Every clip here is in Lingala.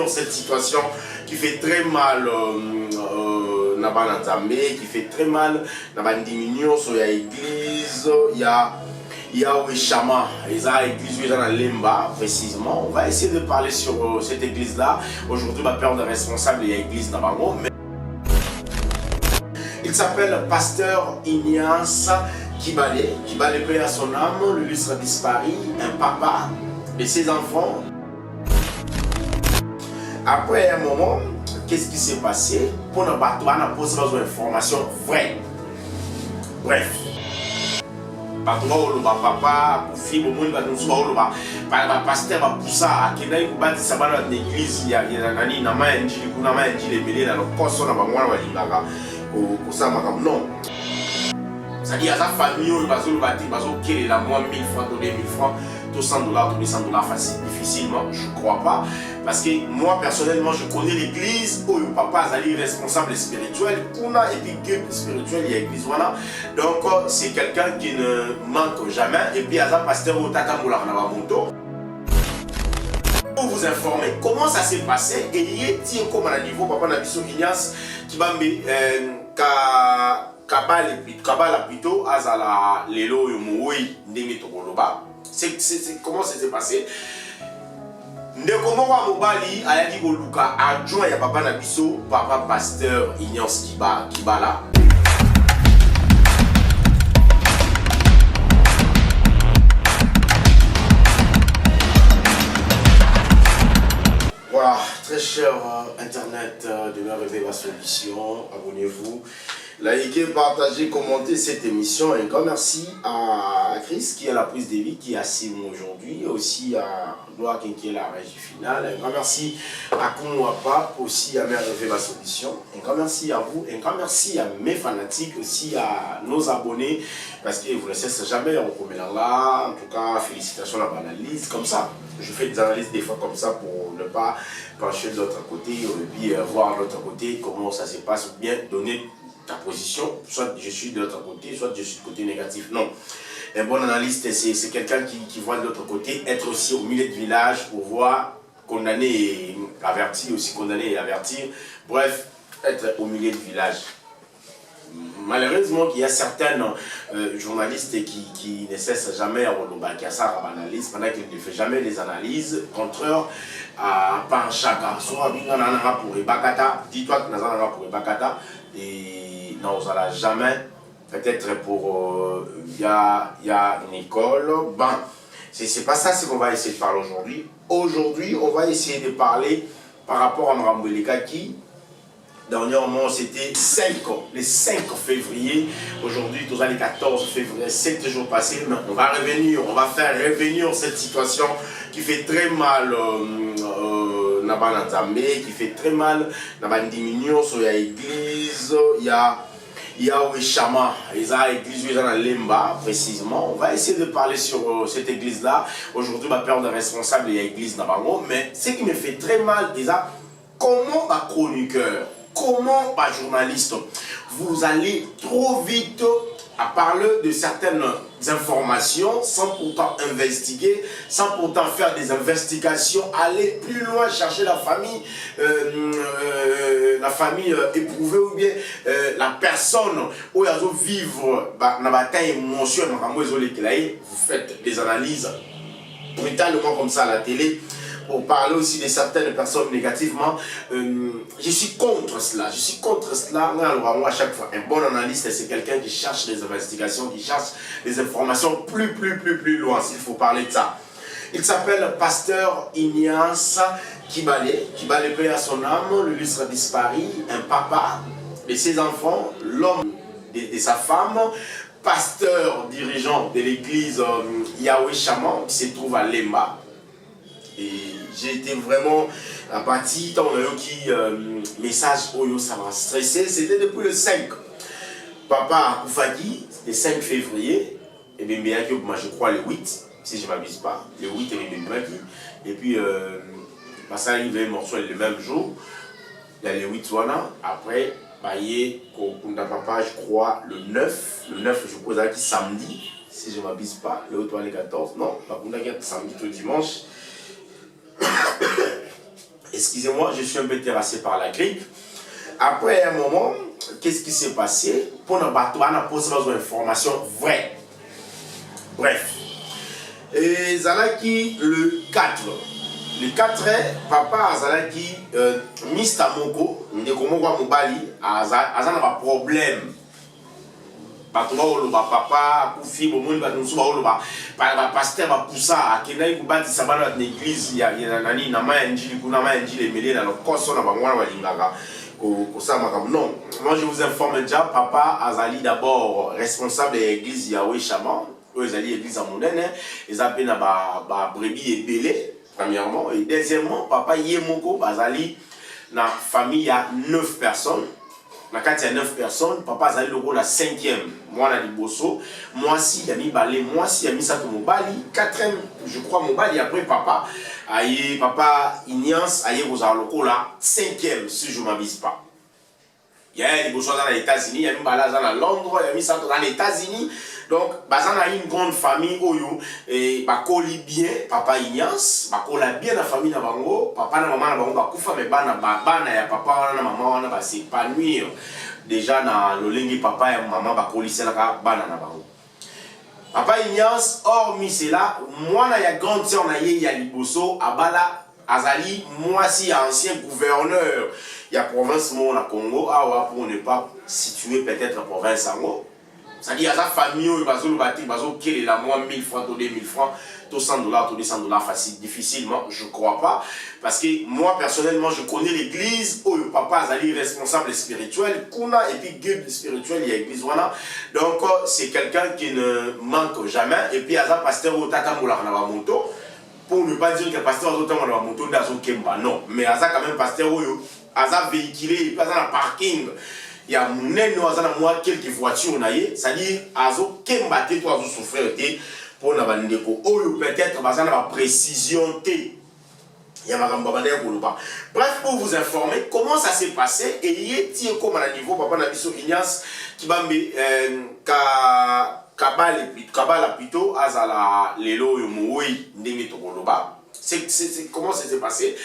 revenir cette situation qui fait très mal qui fait très mal dans la diminution sur l'église. Il y a Chama, ils ont l'église dans Lemba précisément. On va essayer de parler sur cette église là. Aujourd'hui, ma père de responsable de l'église dans Bango. Il s'appelle Pasteur Ignace Kibale. Kibale paie à son âme, le lui sera disparu, un papa et ses enfants. Après un moment, qu'est-ce qui s'est passé? Pour nous battre, on a posé des informations vraies. Bref. Papa, fille, le monde va nous voir, pasteur va pousser à Kenya, il va bâtir dans l'église, il y a nani, na manji, kuna manji, les mêlés dans le poste, on a pas moi, on ça non. C'est-à-dire à sa famille, il va se bâtir, il va se créer la moins 1000 francs, 2000 francs, tout $100, 200$ facile, difficilement, je ne crois pas. Parce que moi, personnellement, je connais l'église où le papa est responsable spirituel, kuna et puis Dieu spirituel, il y a l'église, voilà. Donc, c'est quelqu'un qui ne manque jamais. Et puis, à sa pasteur au Tatamoula, pour vous informer comment ça s'est passé, et il y a comme à niveau, papa Nabiso Ignace, qui va me Kabala plutôt, Azala, Lelo, Yomoui, Ndenge Tokoloba. Comment ça s'est passé? Ndekomo wa mobali ayaki koluka adjoint ya papa na biso papa pasteur Ignace Kibala. Voilà, très cher internet de Merveille la solution, abonnez-vous, likez, partagez, commentez cette émission. Un grand merci à Chris qui est la prise de vie, qui est assis aujourd'hui, aussi à Noah qui est la régie finale. Un grand merci à Koumouapa, aussi à Merveille la solution. Un grand merci à vous, un grand merci à mes fanatiques, aussi à nos abonnés, parce que vous ne cessez jamais, on commet là. En tout cas, félicitations à l'analyse, comme ça. Je fais des analyses des fois comme ça pour ne pas pencher de l'autre côté et puis voir de l'autre côté comment ça se passe, ou bien donner ta position, soit je suis de l'autre côté, soit je suis du côté négatif. Non, un bon analyste, c'est quelqu'un qui voit de l'autre côté, être aussi au milieu du village pour voir, condamner et avertir, aussi condamner et avertir, bref, être au milieu du village. Malheureusement, il y a certains journalistes qui ne cessent jamais à analyse pendant qu'ils ne font jamais les analyses, contraire à Panchaka. Soit pour Ebakata, dis-toi que nous allons pour Ebakata, et non, on n'allons jamais, peut-être pour il y a une école. Bon, c'est pas ça ce qu'on va essayer de parler aujourd'hui. Aujourd'hui, on va essayer de parler par rapport à Mramboueleka qui. Dernièrement, c'était le 5 février. Aujourd'hui, tous les 14 février, 7 jours passés. Mais on va faire revenir cette situation qui fait très mal qui fait très mal dans la diminution sur l'église. Il y a Chama, ils ont l'église dans Lemba précisément. On va essayer de parler sur cette église là. Aujourd'hui, ma père de responsable de l'église dans Bango. Mais ce qui me fait très mal, comment ma chroniqueur, comment, journaliste, vous allez trop vite à parler de certaines informations sans pourtant investiguer, sans pourtant faire des investigations, aller plus loin, chercher la famille éprouvée ou bien la personne où elle doit vivre dans la bataille émotionnelle, vous faites des analyses brutalement comme ça à la télé. Pour parler aussi de certaines personnes négativement, je suis contre cela. Je suis contre cela. Moi, à chaque fois, un bon analyste, c'est quelqu'un qui cherche des investigations, qui cherche des informations plus loin, s'il faut parler de ça. Il s'appelle Pasteur Ignace Kibale. Kibale paie à son âme, le lui sera disparu, un papa de ses enfants, l'homme de sa femme, pasteur dirigeant de l'église Yahweh Shaman, qui se trouve à Lemba. Et j'ai été vraiment abattu, on a eu un message où ça m'a stressé, c'était depuis le 5. Papa Koufagi, le 5 février, et bien moi je crois le 8, si je ne m'abuse pas, le 8 et puis ça arrive morceau le même jour, il y a le 8 après, papa je crois le 9 je crois que samedi, si je ne m'abuse pas, le 8 le 14, non, samedi tout dimanche. Excusez-moi, je suis un peu terrassé par la grippe. Après un moment, qu'est-ce qui s'est passé? Pour nous battre, on a posé une information vraie. Bref. Et Zalaki le 4. Le 4, papa Zalaki Mr. Moko, Ndekomoko Mobali, Azana a un problème. Papa, Koufi, Bomoni, pasteur va pousser à Kenai Koubati Sabana dans l'église, il y a Nani, Nama Njili, Kunama Njili, Mélé, dans le corps, on a Wangara. Non, moi je vous informe déjà, papa Azali d'abord responsable de l'église Yahweh Shaman, eux Azali l'église Amoundene, ils appellent na brebis et belé, premièrement, et deuxièmement, papa Yemoko Azali, na famille il y a 9 personnes. Quand il y a 9 personnes, papa Azali le rôle la 5e. Moi, on a dit Bosso. Moi, si, il y a mis Balé. Moi, si, il y a mis Sato Mobali. 4e, je crois, Mobali. Après, papa, aïe, papa Ignace, aïe, vous avez le rôle la 5e, si je ne m'abuse pas. Il y a des Bosso dans les États-Unis, il y a mis Balé dans Londres, il y a mis Sato dans les États-Unis. Donc, bazan a une grande famille, oyo, et bakoli bien, papa Ignace, bakola bien la famille na bango, papa na maman na bango bakufa, mais bana ya papa na maman na ba s'épanouir. Déjà na lolengi papa et maman bakoli selaka bana na bango. Papa Ignace, hormis cela, moi na ya grande sœur na ye ya liboso, abala azali, moi si ancien gouverneur, il y a province mon na Congo, awa pour ne pas situer peut-être province Ango. C'est-à-dire, il y a sa famille, il y a 1000 francs, 2000 francs, 100 dollars, 200 dollars facile, difficilement, je ne crois pas. Parce que moi, personnellement, je connais l'église où le papa est responsable spirituel, Kuna, et puis guide spirituel, il y a l'église. Donc, c'est quelqu'un qui ne manque jamais. Et puis, il y a un pasteur au Tatamboula na moto. Pour ne pas dire que le pasteur au Tatamboula na moto, Kemba, non. Mais il y a quand même pasteur où il a véhiculé, il y a un parking. Il y a quelques voitures, c'est-à-dire azo kembate to azo souffrir pour na bandeko oyo peut-être bazana ba précision té. Ya makamba bandeko koloba. Bref, pour vous informer comment ça s'est passé et yeti comme à niveau papa na biso Ignace Kibambe kabala plutôt azala lelo yo moui ndenge to koloba. C'est comment ça s'est passé?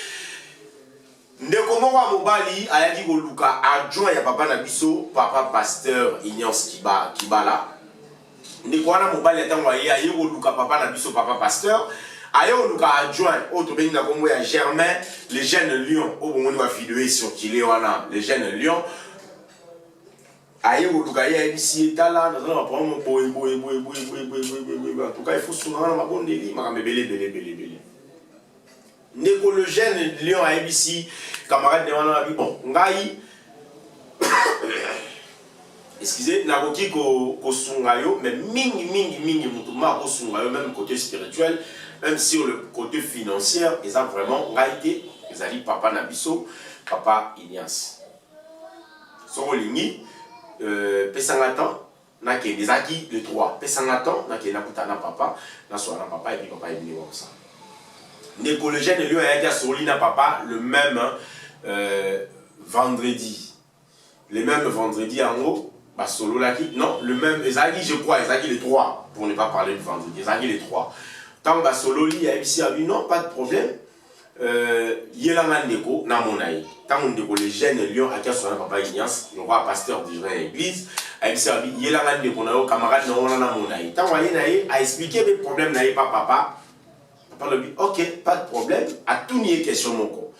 Ndeko moko mobali ayaki koluka adjoint ya papa na biso papa pasteur Ignace Kibala. Ndeko wana mobali atango aye koluka papa na biso papa pasteur aye koluka adjoint auto bengi na kombo ya Germain les jeunes lions o bomoni ba vidéo sur kile wana les jeunes lions aye koluka ya bisi etala na zona ba mo boy en tout cas il faut souvent na mabondeli makambe belé. Ndeko le jeune lion à ABC, camarade de Wana bon, ngai, excusez, nakoki ko sungayo, mais mingi mutuma ko sungayo même côté spirituel, même sur le côté financier, ils ont vraiment ngai ils allaient papa Nabiso, papa Ignace. Sorolingi, pesangatan, na ke des acquis les 3, pesangatan, na ke nakutana papa, na soana papa et puis papa est venu comme ça. Le jeune lieu a été à Solina papa le même vendredi. Le même vendredi en haut, bah solo là qui non, le même Ezagi je crois, Ezagi les 3 pour ne pas parler de vendredi, Ezagi les 3. Tant bah solo li a ici a dit non, pas de problème. Yelanga ndeko na monaï. Tant ndeko le jeune lion a été à Solina papa Ignace, le roi pasteur de l'église, a ici a dit Yelanga ndeko na camarade na monaï. Tant voyez a expliqué le problème n'a pas papa. Ok, pas de problème. À tout nier question mon corps.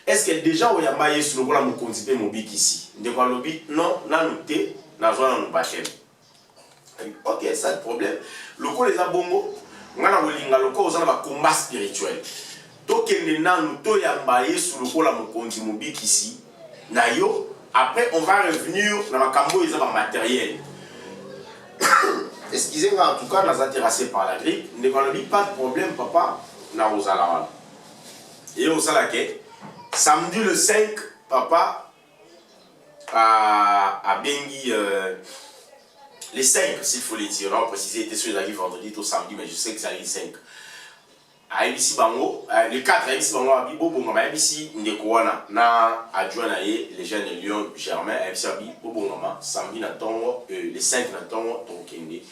Est-ce que déjà on y a maillé sur le volant mon contipe mon bic ici? De quoi le bic? Non, n'a noté, n'a joué dans nos bachels. Ok, ça de problème. Le corps les a bongo. On a le corps aux un combat spirituel. Donc il n'a noté y a maillé sur le volant mon contipe mon bic ici. Nayo. Après on va revenir dans la cambo ils ont un matériel. Excusez-moi, en tout cas, nous sommes intéressés par la grippe. Nous n'avons pas de problème, papa. Nous avons et au Salake, samedi le 5, papa a Bengi, les 5, s'il faut le dire. On va préciser, était sur les vendredi au samedi, mais je sais que c'est les 5. À ABC Bango, le 4, à ABC Bango, à Bibo, bon, à ABC Ndekouana, na adjoint les jeunes Lyon Germain, à ABC Bibo, samedi, les 5, Natongo, Tonkende,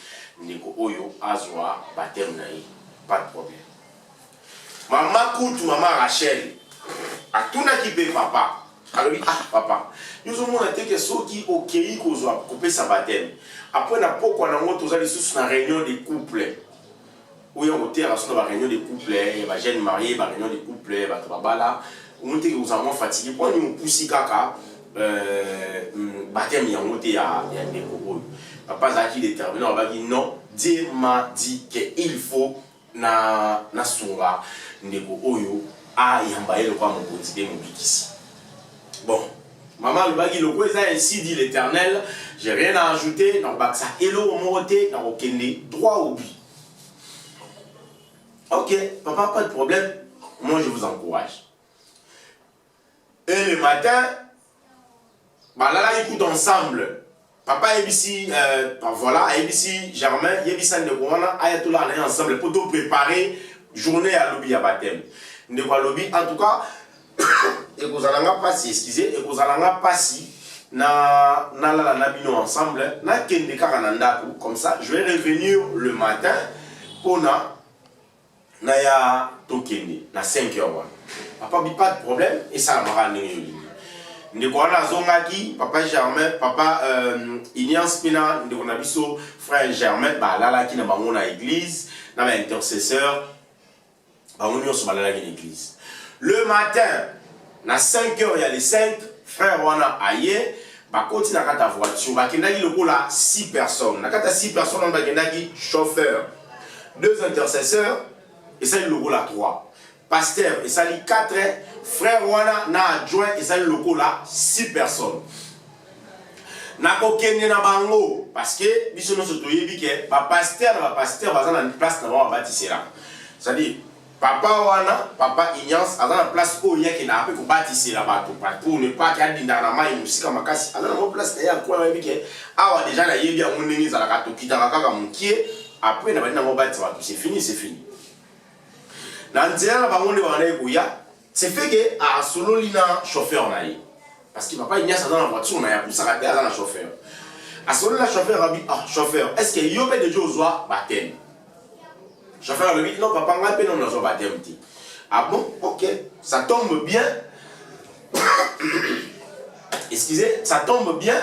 Ndeko Oyo, Azwa, Batem Naï, pas de problème. Maman Koutou, maman Rachel, A tout n'a qui paye papa. Alors, ah, papa, nous avons été que ceux qui ont coupé sa baptême. Après, on a une réunion de couple. Où il y a une réunion de couple, il y a des jeunes mariés, une réunion de couple, il y a des babala. On est fatigué. Pour nous pousser caca, baptême, il y a des couples. Papa Zaki déterminé, on va dire non, Dieu m'a dit qu'il faut na sunga ndeko oyo a yambaye le kwa mon quotidien mon bikisi. Bon, maman le bagi le quoi ça ainsi dit l'Éternel, j'ai rien à ajouter dans ça hello monté dans okende droit au but. OK, papa pas de problème, moi je vous encourage. Et le matin bah là écoute ensemble. Papa ABC, voilà, ABC Germain, Yebisa Ndekouana, Ayatollah, on est ensemble pour tout préparer journée à lobby à baptême. Ndekwa lobby, en tout cas, et vous allez passer, excusez, et vous allez passer na la nabino ensemble, na kende karanandaku, comme ça, je vais revenir le matin pour na ya tokende, na 5 heures. Papa, pas de problème, et ça m'a ramené. Ndekwana Zongaki, papa Germain, papa Ignace Pina, ndekona biso frère Germain, bah là qui n'a pas mon église, n'a pas intercesseur, bah on y sur la l'église. Le matin, na 5 heures il y a les 5 frères wana aye, bah continue à ta voiture, bah kendaki le là 6 personnes, na kata 6 personnes on va kendaki chauffeur, 2 intercesseurs et ça le là 3. Pasteur, et ça lit 4, frère Wana, na adjoint, et ça lit le là 6 personnes. Na kokene na bango, parce que, biso no soto yebi ke, pasteur, bazan na place na wa bâtisse là. C'est-à-dire, papa Wana, papa Ignace, azan na place où il y a qui n'a pas ko bâtisse là bateau, pour ne pas qu'il y ait d'indana mai musika makasi, azan na place na ya kwa yebi ke, awa déjà na yebi a moneni za la kato kitaka kaka mukie, après na ba na mo bâtisse bateau, c'est fini, c'est fini. C'est fait que à solo lina chauffeur naï parce que papa Ignace dans la voiture na pour s'arrêter à la chauffeur à solo la chauffeur a dit ah chauffeur est-ce que yo peut déjà ozoa baptême chauffeur lui dit non papa nga pe non ozoa baptême ti ah bon OK ça tombe bien excusez ça tombe bien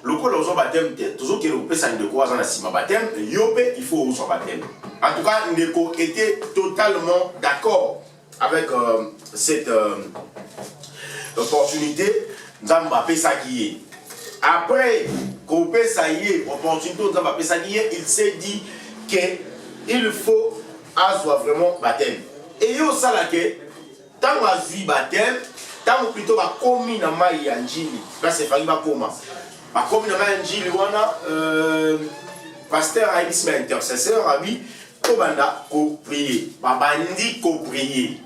le coup ozoa baptême ti toujours que le pesa de quoi dans la sima baptême yo pe il faut ozoa baptême. En tout cas, Ndeko était totalement d'accord avec cette opportunité. Nzambapé Sakiye. Après Kopé Sakiye, opportunité Nzambapé Sakiye, il s'est dit qu'il faut avoir vraiment baptême. Et il y a ça là que, tant que tu baptême, tant que plutôt va commis dans ma yanjili. Là c'est failli va comment. Va commis dans ma yanjili, pasteur a dit intercesseur a dit. Banda ko prier babandi ko prier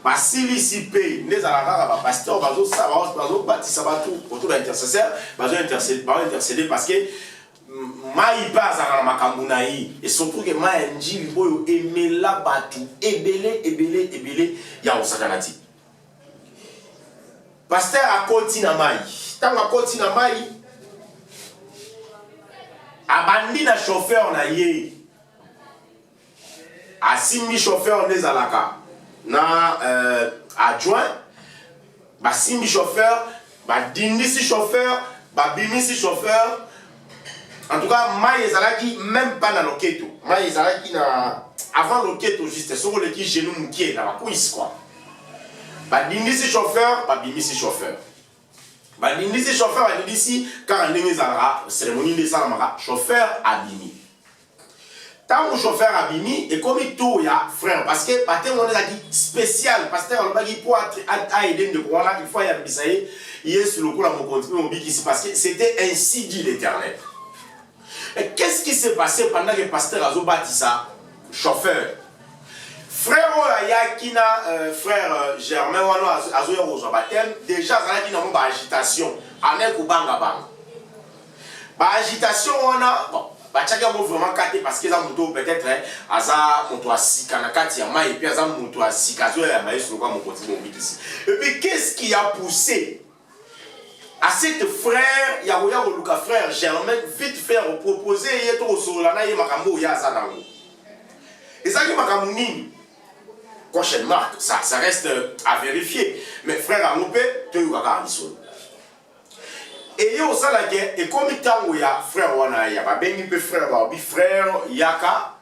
ba silicipe les alaka ba pasteur bazo ça bazo bâtissa bato autour de l'intercesseur bazo intercéder parce que mai pas à makambo na yi et surtout que mai njili boyo emela batu ebele ya osakanati pasteur a koti na mai tanga koti na mai abandi na chauffeur na ye asimbi chauffeur des alaka na adjoint basimbi chauffeur badindisi chauffeur babimisi chauffeur en tout cas mai ezalaki même pas na loketo mai ezalaki na avant loketo juste soko leki genou mukie na bakuisi quoi badindisi chauffeur babimisi chauffeur. Bandindisi chauffeur a dit ici, car en Némezara, cérémonie de Salamara, chauffeur abimi. Tant que chauffeur abimi, et comme il tout, il y a frère, parce que Pater, on a dit spécial, parce que on a dit pour aider de quoi il faut y aller, il est sur le coup, là, mon continue, mon bic ici, parce que c'était ainsi dit l'Éternel. Et qu'est-ce qui s'est passé pendant que le pasteur a bâti ça? Chauffeur. Frère Oyakina, frère Germain Wano Azoya Rosa Baptême, déjà ça a une agitation. Avec ou banga banga. Agitation on a bon, chacun vraiment caté parce que ça moto peut-être aza moto asika na kati ya mai et puis aza moto asika zo ya mai sur quoi mon continue mon ici. Et puis qu'est-ce qui a poussé à cette frère Yaoya Luka frère Germain vite faire proposer yeto solana ye makambo ya za nango. Et ça qui makambo nini Question marque, ça reste à vérifier. Mais frère Angopé, tu es à Garnisson. Et il y a aussi la guerre, et comme il y a frère Wana, il y a pas bien frère Babi, frère Yaka,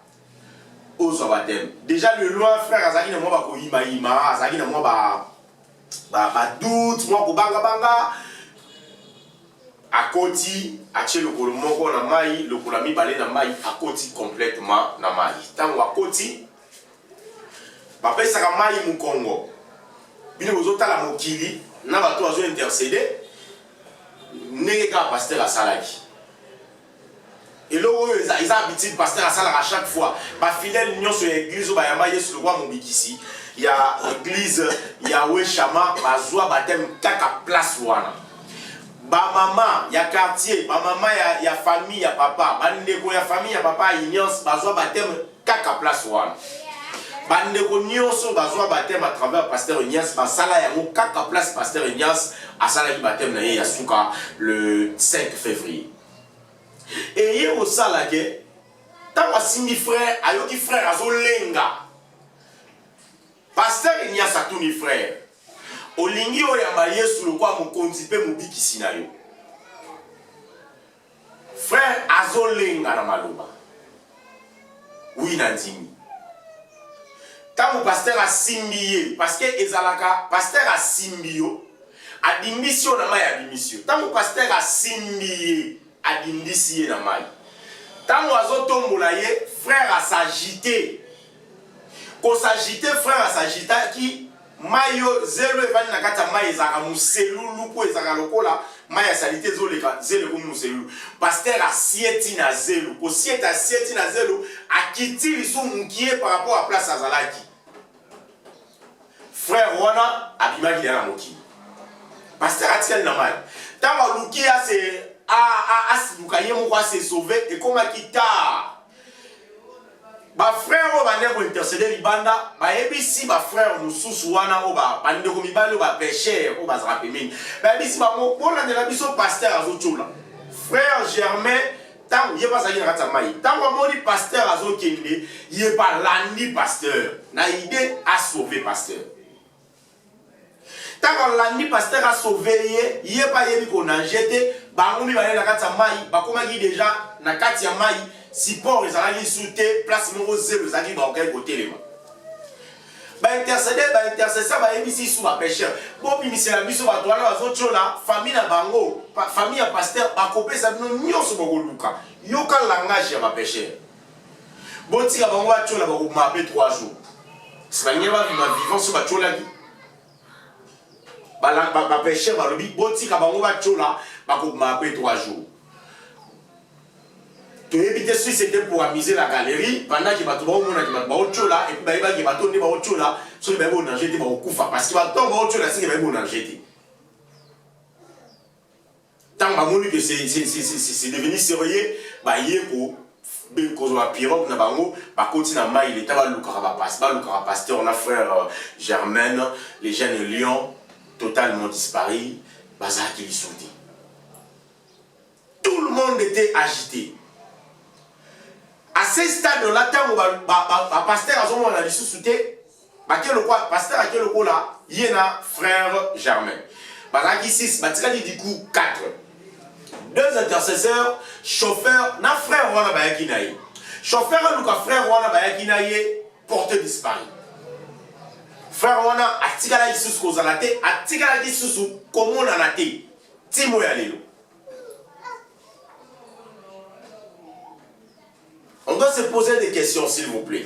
aux abatem. Déjà le loin frère Azaki na moi ba ko ima, Azaki na moi ba doute, moi ko banga banga. A koti, a tche le kolo moko na mai, le kolo mi balé na mai, a koti complètement na mai. Tant a koti, ba pe saka mai mu Congo. Bino ozota la mokili, na ba to azo intercéder. Nega pasteur à Salaki. Et là, ils ont habitué pasteur à Salaki à chaque fois. Ba fidèle union sur l'église, ba yama yesu le roi Mobikisi. Il y a l'église, il y a Weshama, ba zoa batem kaka place wana. Ba maman, il y a quartier, ba maman, il y a famille, il y a papa. Ba ndeko, il y a famille, il y a papa, il y a ba zoa batem kaka place wana. Ba ndeko nyonso ba zoa batem à travers pasteur Ignace, ba sala ya mo kaka place pasteur Ignace. À Salaki Batem na Yasuka le 5 février. Et hier au Salaki, tant que Simi frère, ayoki frère azolenga. Pasteur Ignace a tous les frères. Olingi oyamba Yesu le kwa mukonzi pe mubikisi na yo. Frère azolenga na maloba. Oui nandimi. Tant que pasteur a simbiye, parce que ezalaka pasteur a simbiyo. Adimisio na mai adimisio. Tant que pasteur a simbié, adimisié na mai. Tant que azotombola ye, frère a s'agité. Ko s'agité, frère a s'agité qui mayo zelo evani na kata mai ezaka muselulu po ezaka lokola mai a salité zelo ko muselulu. Pasteur a sieti na zelo. Ko sieti na zelo akiti liso mukie par rapport à place azalaki. Frère wana abimaki na moki. Pasteur Atiel Namal. Tant que Lukia c'est Lukaye Mouka s'est sauvé et comme Akita. Ba frère o ba neko intercéder libanda, ba ebisi ba frère mususu wana o ba bande ko mibale o ba péché o ba zrapemini. Ba ebisi ba mo bona de la biso pasteur azochola. Frère Germain tant il pas ça qui na mai. Tant ko moni pasteur azokende, il pas landi pasteur. Na idée à sauver pasteur. Tant que l'année pasteur a sauvé, il n'y a pas eu qu'on a jeté, bangoumi va aller na kati ya mai, bakomaki déjà na kati ya mai, support ezalaki souté, place moko zelo ezalaki ba okai côté lema. Ba intercesseur ba ebisi sous ba pécheur. Bon bimisi la biso ba toala bazochola, famille na bango, famille ya pasteur bakopesa bino nyonso bokoluka. Yoka langage ya ba pécheur. Botika bango bachola bakoma après 3 jours. C'est pas ngeba vivant sur bachola ki. Ba péché ba lobi botika bango ba chola ba ko ma après 3 jours. To éviter si c'était pour amuser la galerie pendant que bato ba mona ki ba chola et puis ba iba ki bato ne ba chola so ba bon danger te ba kufa parce que ba to ba chola si ba bon danger te. Tant ba moni que c'est devenu sérieux ba yeko ben ko ba pirogue na bango ba continue na mai il était ba lukara ba pasteur on a frère Germaine les jeunes lions totalement disparu, Bazar qui lui sautait. Tout le monde était agité. À ce stade-là, quand le pasteur a dit que le sauté, pasteur a dit que il y a frère Germain. Bazar qui 6, Batika dit du coup 4. 2 intercesseurs, chauffeur, na frère Wana Bayakinaye. Chauffeur, frère Wana Bayakinaye, porté disparu. Frère wana atikala isusu kozala te atikala isusu komona na te timo ya lelo. On doit se poser des questions s'il vous plaît.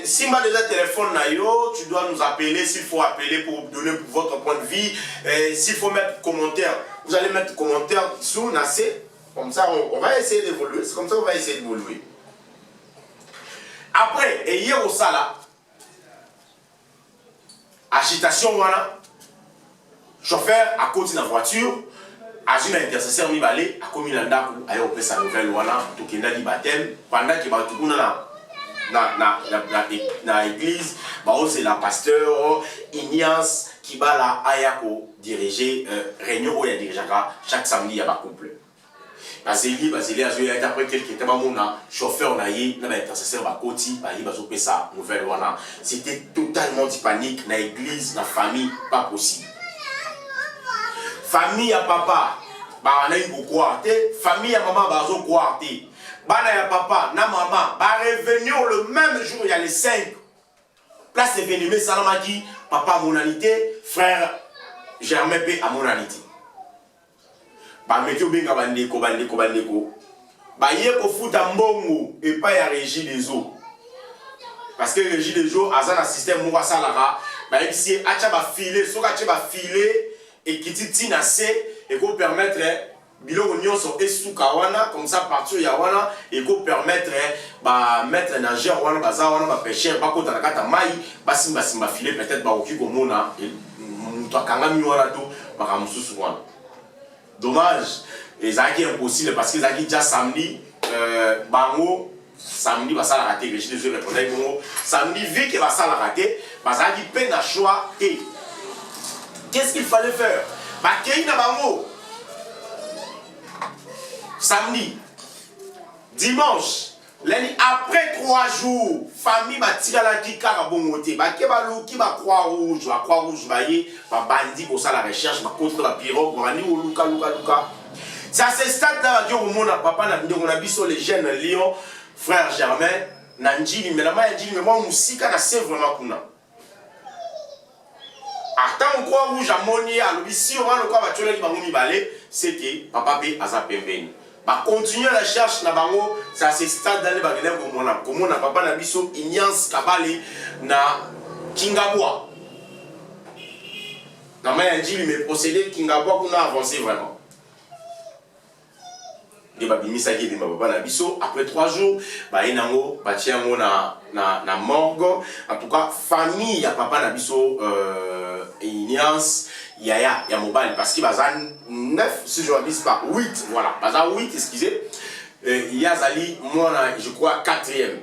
Si ma déjà téléphone na yo, tu dois nous appeler s'il faut appeler pour donner votre point de vue. S'il faut mettre commentaire, vous allez mettre commentaire sous Nassé. Comme ça on va essayer d'évoluer. C'est comme ça qu'on va essayer d'évoluer. Après, et hier au Sala. Agitation voilà. Chauffeur à côté de la voiture, agit un intercesseur mi balé, a commis l'anda pour aller au sa nouvelle voilà, tout qui n'a dit baptême pendant qu'il va tout na l'église, bah c'est la pasteur Ignace qui va la ayako diriger réunion où il y a dirigé chaque samedi il y a un couple. Bazeli a joué après quelques temps mon chauffeur naïe na intercesseur ba koti ba yi bazo pesa nouvelle wana. C'était totalement du panique na église, na famille, pas possible. Famille à papa ba na yi quoi famille à maman bazo quoi bana ya papa na maman ba revenir le même jour il y a les 5 place événement salamaki papa monanité frère Germain P à monanité. Ba metio benga bandeko ba ye ko futa mbongo et pas ya régie des eaux parce que régie des eaux azana système mo salara ba ici acha ba filer so ka ba filer et kititi na se et ko permettre biloko nyonso esuka wana comme ça partir ya wana et ko permettre ba mettre nageur wana baza wana ba pêcheur ba kota na kata mai ba simba filer peut-être ba oki ko mona muto akanga mi wana to ba kamususu wana. Dommage, et ça qui est impossible parce que ça qui déjà samedi, bango, samedi, va ça la rater, je te répondais, samedi, vu que va ça la rater, ça qui peine à choix et qu'est-ce qu'il fallait faire? Bah, qu'il y a bango, samedi, dimanche, lundi, après 3 jours, famille va tirer la qui carabongoté, bah, qui va loup, qui va Croix-Rouge, bah, va bandit pour ça la recherche, va contre la pirogue, va aller au Luka. C'est à ce stade-là que mon papa n'a vu sur les jeunes Lyon, frère Germain, Nanjili, mais la main dit, mais moi, Moussika, c'est vraiment qu'on a. Attends, Croix-Rouge, à Monier, à l'obissi, on va le quoi, va tuer les balais, c'est que papa P. a sa pembeni. Bah continuer la recherche na bango ça c'est stade dans les baguettes comme on a papa na biso Ignace Kabale na Kingabwa na maya dit mais procédé Kingabwa qu'on a avancé vraiment et bah bimisa qui ma papa na biso après 3 jours bah enango bah tiango na morgue en tout cas famille ya papa na biso Ignace Yaya mobile parce qu'il y a 9 si je ne dis pas 8 voilà baza 8 excusez il y a Zali moi je crois 4e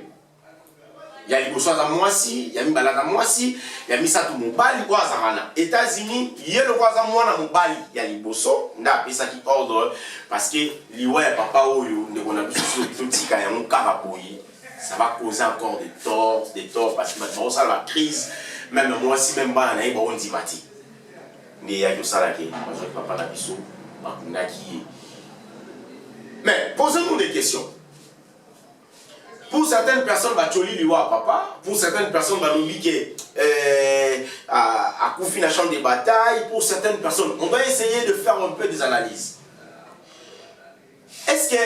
il y a les à moi si il y a mis balade à moi si il y a mis ça tout mobile quoi zarana États-Unis il y a le quoi à moi na mobile il y a les bosso nda pesa qui ordre parce que liwa ya papa oyo ndeko na biso so tika ya mon karapoyi ça va causer encore des torts parce que maintenant ça la crise même moi si même pas na on dit mati mais il y a que ça là qui papa la biso mais posez-nous des questions. Pour certaines personnes bacholi liwa papa, pour certaines personnes balobi qui à Koufi na champ de bataille, pour certaines personnes on va essayer de faire un peu des analyses. Est-ce que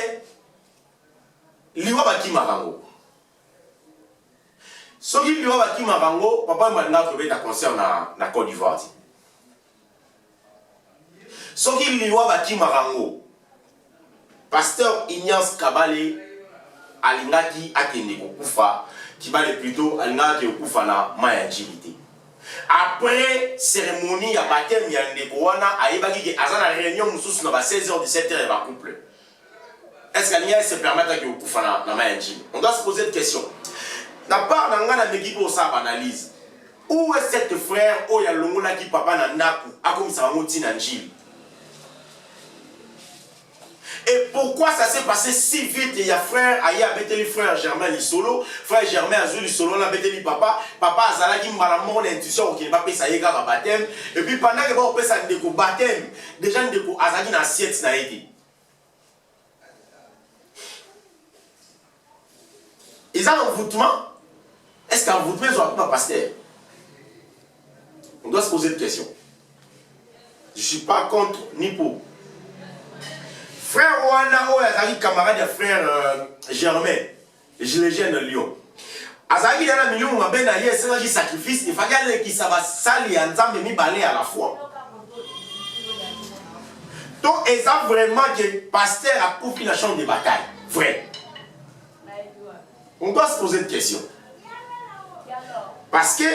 liwa baki marango soki liwa baki marango papa manda ko beta concert na Côte d'Ivoire. Soki liwa baki marango pasteur Ignace Kabale alingaki akende kokufa kibale plutôt alingaki kokufa na mayanjilité après cérémonie ya baptême ya ndeko wana ayebaki ke azana réunion mususu na ba 16h 17h ba couple est-ce qu'Alingaki se permettre de kokufa na mayanjilité? On doit se poser cette question na part na ngana meki ko sa analyse où est cette frère oya longola ki papa na ndaku akomisa bango tina njili. Et pourquoi ça s'est passé si vite? Il y a frère, Aya Beteli, frère Germain Lissolo, frère Germain Azul Lissolo, on a Beteli papa, papa Azala qui m'a la mon intuition qui n'est pas payé ça yéga à baptême. Et puis pendant que on fait ça déco baptême, déjà déco Azali na assiette na été. Ils ont un envoûtement. Est-ce qu'un envoûtement ils ont pas pasteur? On doit se poser une question. Je ne suis pas contre ni pour. Frère Wana Azali camarade de frère Germain, je le gêne Lyon. Azali dans la million on ben aller c'est un sacrifice, il fallait qu'il ça va salir ensemble mi balai à la fois. Donc ils ont vraiment que pasteur a coupé la chambre de bataille, vrai. On doit se poser une question. Parce que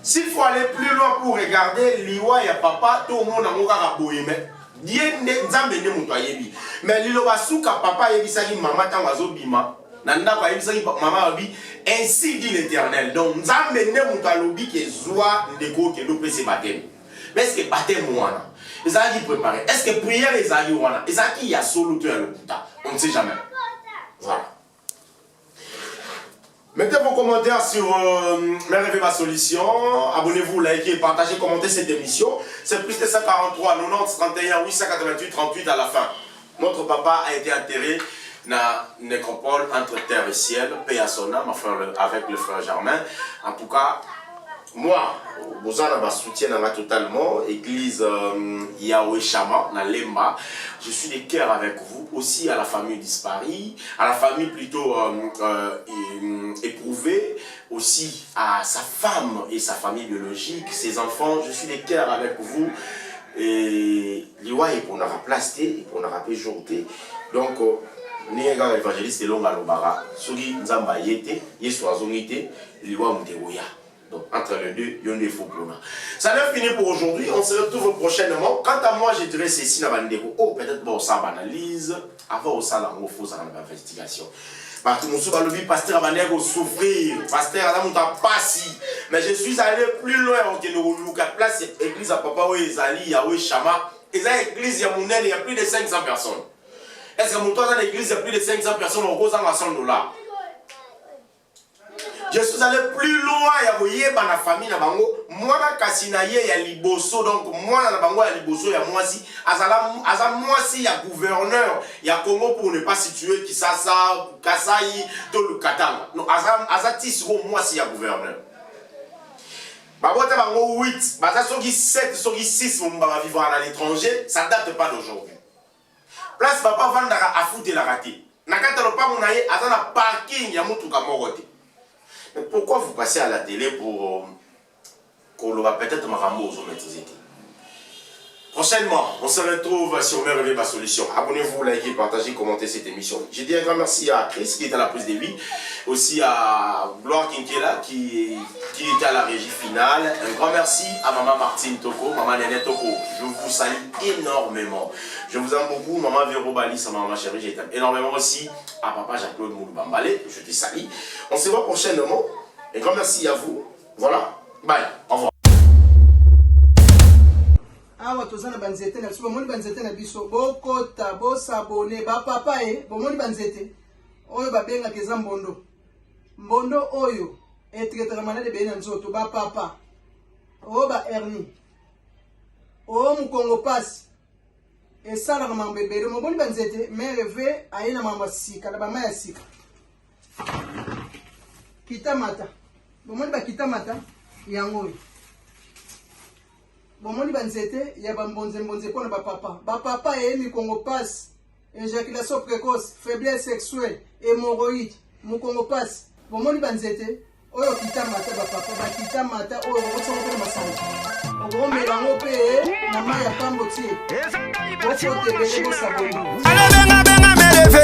s'il faut aller plus loin pour regarder liwa ya papa tout le monde a ngaka boyeme. Mais lilo basuka papa yebisaki mama tango azobima nanda kwa yebisaki mama abi ainsi dit l'Éternel. Donc nzambe ne mutu alobi ke zwa ndeko ke do pese baptême. Mais est-ce que baptême wana Ils ont préparé. Est-ce que prière les a dit ils ont qui y a solo à l'hôpital? On ne sait jamais. Voilà. Mettez vos commentaires sur Merveille ma solution. Abonnez-vous, likez, partagez, commentez cette émission. C'est plus de 143 90 31 888 38 à la fin. Notre papa a été enterré dans la nécropole entre terre et ciel, paix à son âme, avec le frère Germain. En tout cas, moi, vous en soutien totalement. Église Yahweh Shama, dans Lemba. Je suis de cœur avec vous, aussi à la famille disparue, à la famille plutôt éprouvée, aussi à sa femme et sa famille biologique, ses enfants. Je suis de cœur avec vous. Et l'Iwa est pour nous remplacer, et pour nous rappeler jourté. Donc, nous sommes évangélistes et l'on va le bara. Sogi Nzamba yete, Yeswa zongite, l'Iwa mtewoya. Donc, entre les deux, il y a des faux plans. Ça n'est fini pour aujourd'hui. On se retrouve prochainement. Quant à moi, je dirais ceci dans Bandeko. Oh, peut-être bon, ça analyse. Avant, ça, là, on faut ça dans l'investigation. Parce que nous sommes pasteur Bandeko souffrir. Pasteur, là, on t'a pas si. Mais je suis allé plus loin. On dit, nous, la place, église à Papa, Ezali, Yahweh, Shama. Et ça, église, il y a mon aile, il y a plus de 500 personnes. Est-ce que mon toit dans l'église, il y a plus de 500 personnes, on rose en $100? Je suis allé plus loin, il y a ma famille, moi, je suis liboso, donc moi, je suis liboso, il y a moi aussi, moi aussi, il y a gouverneur, il y a Congo pour ne pas situer Kisasa, Kasai, tout le Katanga. Non, moi aussi, il y a gouverneur. Babota 8, Bazasogi 7, Sogi 6, on va vivre à l'étranger, ça ne date pas d'aujourd'hui. Place papa vendre à foutre la raté. Nakata le pas mon aïe, à un parking, il y a mon truc à moroter. Mais pourquoi vous passez à la télé pour qu'on l'aura peut-être maramo aux hommes maîtrisés? Prochainement, on se retrouve sur Merveille ma solution. Abonnez-vous, likez, partagez, commentez cette émission. Je dis un grand merci à Chris qui est à la prise de vie, aussi à Gloire Kinkela qui était à la régie finale. Un grand merci à maman Martine Toko, maman Néné Toko. Je vous salue énormément. Je vous aime beaucoup, maman Véro Balis, maman chérie, je t'aime énormément aussi. À papa Jacques-Claude Moulou-Bambalé, je te salue. On se voit prochainement. Un grand merci à vous. Voilà, bye, au revoir. Awa tozana banzete na biso bomoni banzete na biso bokota bosabone ba papa bomoni banzete oyo babenga keza mbondo oyo etiketaka malade bena nzoto ba papa o ba hernie o mukongo pasi esalaka mambo ebele bomoni banzete mere ve ayina mambo sika na bama ya sika kitamata bomoni ba kitamata yango oyo bomoni banzete ya bambonze pona ba papa mikongo passe éjaculation précoce faiblesse sexuelle hémorroïde mukongo passe bomoni banzete oyo kitamata ba papa ba kitamata oyo botsongo pona masanga obomela ngo pe na mai ya pambo tie bofote bele bo saboni benga mereve